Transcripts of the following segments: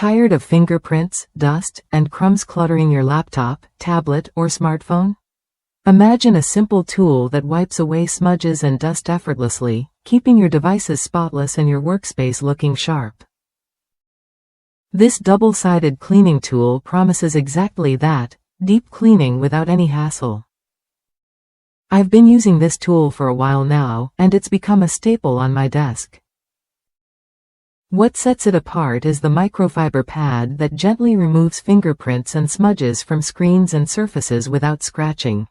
Tired of fingerprints, dust, and crumbs cluttering your laptop, tablet, or smartphone? Imagine a simple tool that wipes away smudges and dust effortlessly, keeping your devices spotless and your workspace looking sharp. This double-sided cleaning tool promises exactly that: deep cleaning without any hassle. I've been using this tool for a while now, and it's become a staple on my desk. What sets it apart is the microfiber pad that gently removes fingerprints and smudges from screens and surfaces without scratching.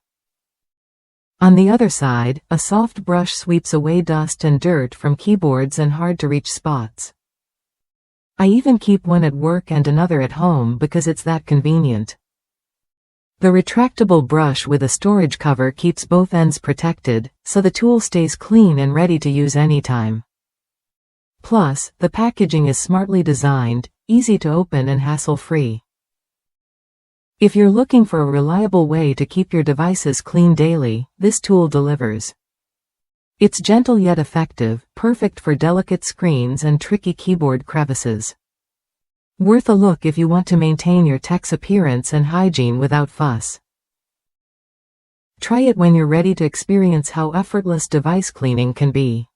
On the other side, a soft brush sweeps away dust and dirt from keyboards and hard-to-reach spots. I even keep one at work and another at home because it's that convenient. The retractable brush with a storage cover keeps both ends protected, so the tool stays clean and ready to use anytime. Plus, the packaging is smartly designed, easy to open and hassle-free. If you're looking for a reliable way to keep your devices clean daily, this tool delivers. It's gentle yet effective, perfect for delicate screens and tricky keyboard crevices. Worth a look if you want to maintain your tech's appearance and hygiene without fuss. Try it when you're ready to experience how effortless device cleaning can be.